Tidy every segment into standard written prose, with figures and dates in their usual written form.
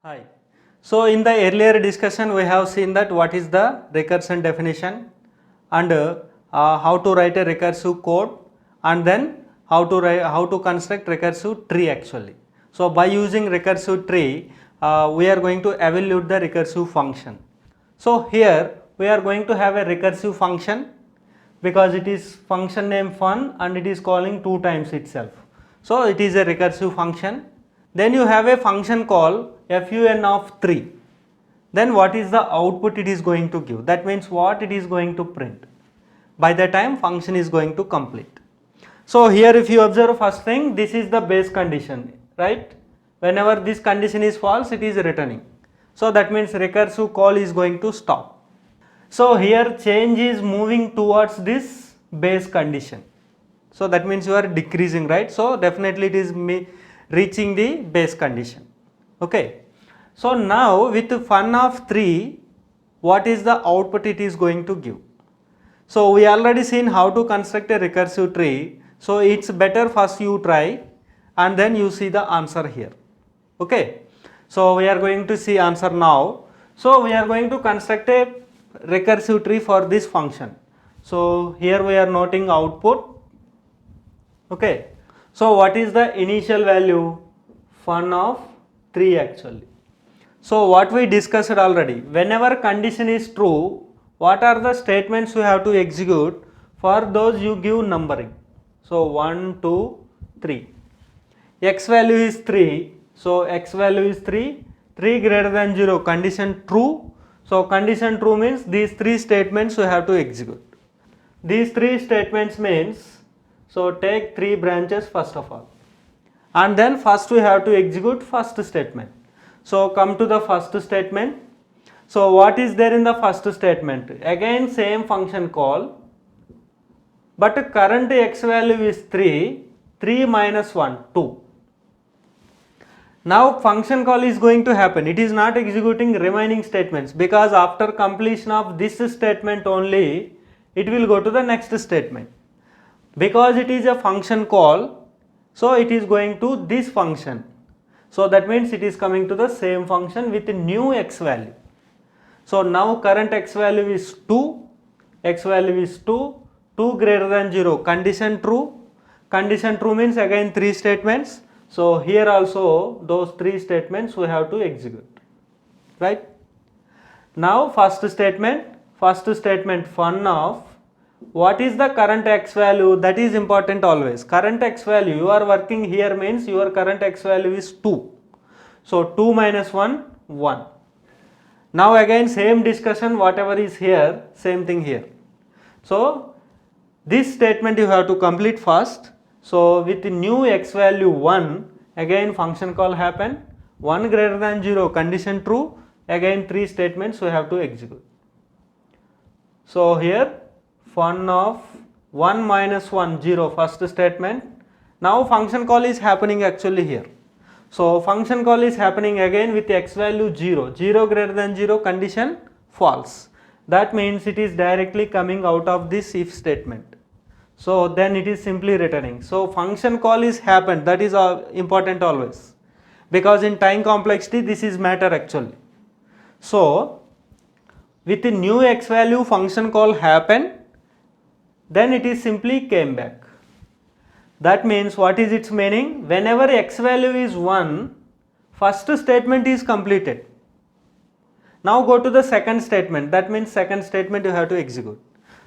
Hi. So in the earlier discussion we have seen that what is the recursion definition and how to write a recursive code and then how to construct recursive tree actually. So by using recursive tree we are going to evaluate the recursive function. So here we are going to have a recursive function because it is function name fun and it is calling 2 times itself. So it is a recursive function. Then you have a function call fun of 3. Then what is the output it is going to give? That means what it is going to print by the time function is going to complete. So here if you observe first thing, this is the base condition, right? Whenever this condition is false, it is returning. So that means recursive call is going to stop. So here change is moving towards this base condition. So that means you are decreasing, right? So definitely it is reaching the base condition. Okay. So now with fun of 3, what is the output it is going to give? So we already seen how to construct a recursive tree. So it's better first you try and then you see the answer here. Okay. So we are going to see answer now. So we are going to construct a recursive tree for this function. So here we are noting output. Okay. So what is the initial value? Fun of 3 actually. So what we discussed already, whenever condition is true, what are the statements you have to execute? For those you give numbering. So 1, 2, 3. X value is 3. So x value is 3. 3 greater than 0, condition true. So condition true means these 3 statements you have to execute. These 3 statements means, so take 3 branches first of all. And then first we have to execute first statement. So come to the first statement. So what is there in the first statement? Again same function call, but current x value is 3, 3 minus 1, 2. Now function call is going to happen. It is not executing remaining statements because after completion of this statement only it will go to the next statement. Because it is a function call, so it is going to this function. So that means it is coming to the same function with new x value. So now current x value is 2, x value is 2, 2 greater than 0, condition true. Condition true means again 3 statements. So here also those 3 statements we have to execute, right? Now first statement fun of, what is the current x value? That is important always. Current x value you are working here means your current x value is 2. So 2 minus 1, 1. Now again same discussion, whatever is here, same thing here. So this statement you have to complete first. So with the new x value 1, again function call happen, 1 greater than 0, condition true, again 3 statements we have to execute. So here fun of 1 minus 1, 0, first statement. Now function call is happening actually here. So function call is happening again with x value 0, 0 greater than 0, condition false. That means it is directly coming out of this if statement. So then it is simply returning. So function call is happened, that is important always, because in time complexity this is matter actually. So with the new x value function call happened, then it is simply came back. That means what is its meaning? Whenever x value is 1, first statement is completed. Now go to the second statement, that means second statement you have to execute.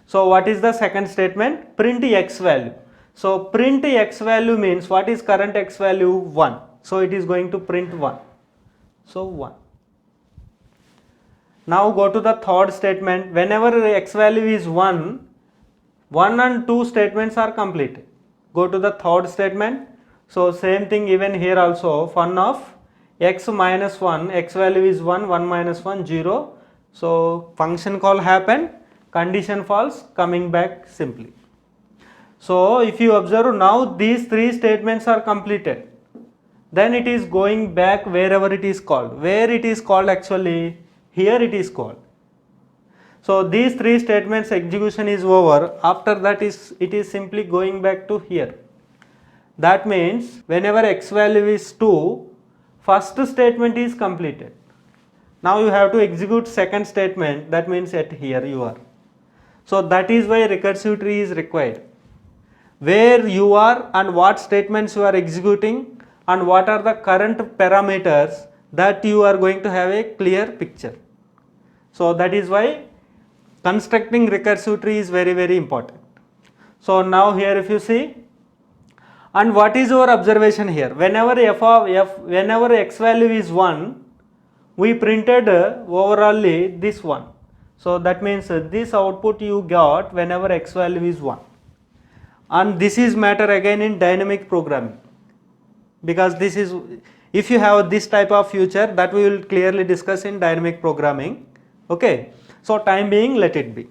So what is the second statement? Print x value. So print x value means what is current x value? 1. So it is going to print 1. So 1. Now go to the third statement. Whenever x value is 1, 1 and 2 statements are completed. Go to the third statement. So same thing even here also, fun of x minus 1, x value is 1, 1 minus 1, 0. So function call happened, condition false, coming back simply. So if you observe now these 3 statements are completed, then it is going back wherever it is called. Where it is called actually? Here it is called. So these 3 statements execution is over. After that it is simply going back to here. That means whenever x value is 2, first statement is completed. Now you have to execute second statement, that means at here you are. So that is why recursive tree is required. Where you are and what statements you are executing and what are the current parameters, that you are going to have a clear picture. So that is why constructing recursive tree is very, very important. So now here if you see, and what is our observation here? Whenever whenever x value is 1, we printed overall this one. So that means this output you got whenever x value is 1. And this is matter again in dynamic programming, because this is, if you have this type of future, that we will clearly discuss in dynamic programming. Okay, so time being let it be.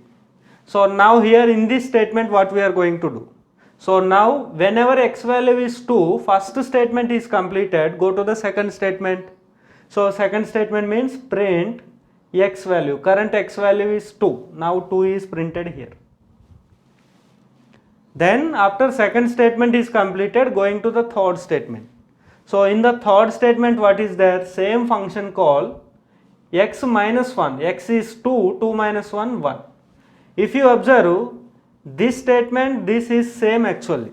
So now here in this statement what we are going to do? So now whenever x value is 2, first statement is completed, go to the second statement. So second statement means print x value, current x value is 2, now 2 is printed here. Then after second statement is completed, going to the third statement. So in the third statement what is there? Same function call x minus 1, x is 2, 2 minus 1, 1. If you observe this statement, this is same actually.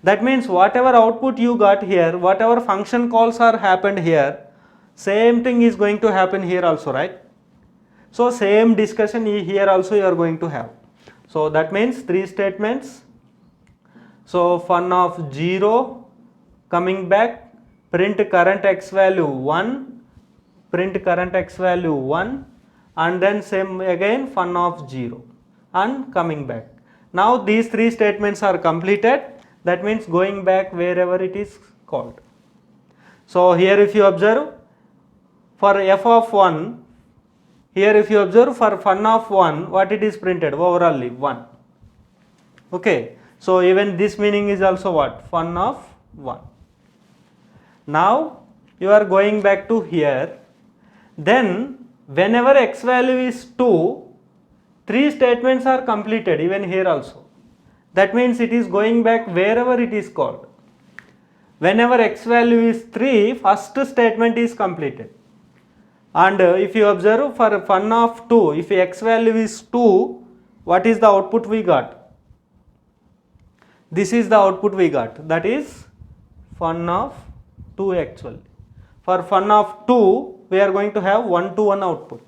That means whatever output you got here, whatever function calls are happened here, same thing is going to happen here also, right? So same discussion here also you are going to have. So that means 3 statements. So fun of 0, coming back, print current x value 1, print current x value 1, and then same again fun of 0 and coming back. Now these 3 statements are completed, that means going back wherever it is called. So here if you observe, for f of 1, here if you observe for fun of 1, what it is printed? Overall 1. Okay, so even this meaning is also what? Fun of 1. Now you are going back to here, then whenever x value is 2, 3 statements are completed even here also. That means it is going back wherever it is called. Whenever x value is 3, first statement is completed. And if you observe for fun of 2, if x value is 2, what is the output we got? This is the output we got, that is fun of 2 actually. For fun of 2, we are going to have 1 to 1 output.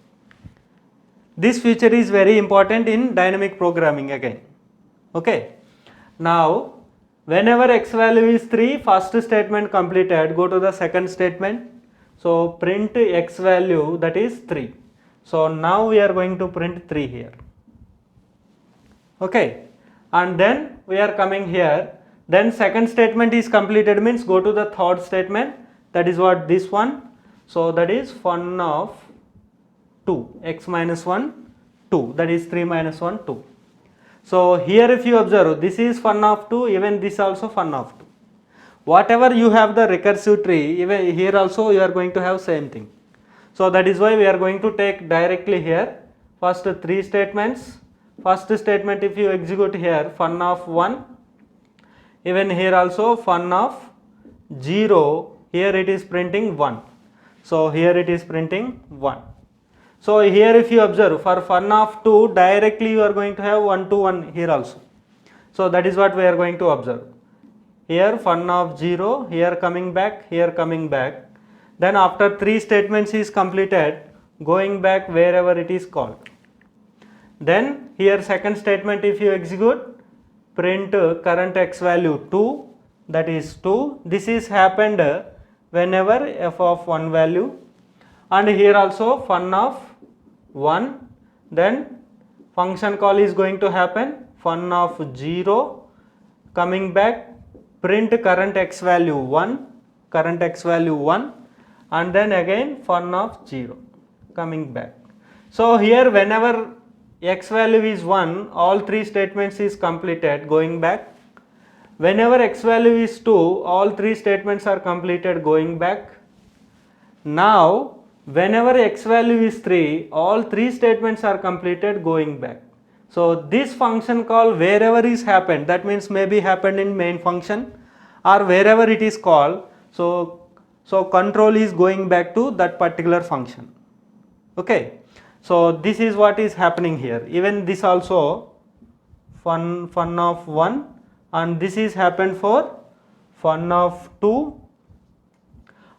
This feature is very important in dynamic programming again. Okay. Now whenever x value is 3, first statement completed, go to the second statement. So print x value, that is 3. So now we are going to print 3 here. Okay. And then we are coming here, then second statement is completed means go to the third statement, that is what this one. So that is fun of 2, x minus 1, 2, that is 3 minus 1, 2. So here if you observe, this is fun of 2, even this also fun of 2. Whatever you have the recursive tree, even here also you are going to have same thing. So that is why we are going to take directly here, first 3 statements. First statement if you execute here, fun of 1, even here also fun of 0, here it is printing 1. So here it is printing 1. So here if you observe, for fun of 2, directly you are going to have 1 to 1 here also. So that is what we are going to observe. Here fun of 0, here coming back, here coming back. Then after 3 statements is completed, going back wherever it is called. Then here second statement if you execute, print current x value 2, that is 2. This is happened whenever f of 1 value, and here also fun of 1, then function call is going to happen, fun of 0, coming back, print current x value 1, current x value 1, and then again fun of 0, coming back. So here whenever x value is 1, all 3 statements is completed, going back. Whenever x value is 2, all 3 statements are completed, going back. Now whenever x value is 3, all 3 statements are completed, going back. So this function call wherever is happened, that means maybe happened in main function or wherever it is called. So So control is going back to that particular function. Okay, so this is what is happening here. Even this also fun of 1, and this is happened for fun of 2,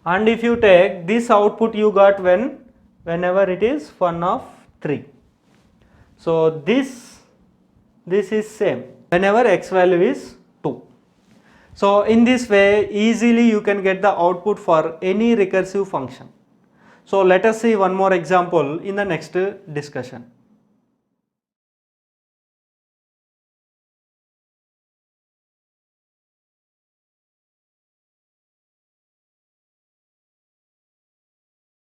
and if you take this output you got whenever it is fun of 3. So this is same whenever x value is 2. So in this way easily you can get the output for any recursive function. So let us see one more example in the next discussion.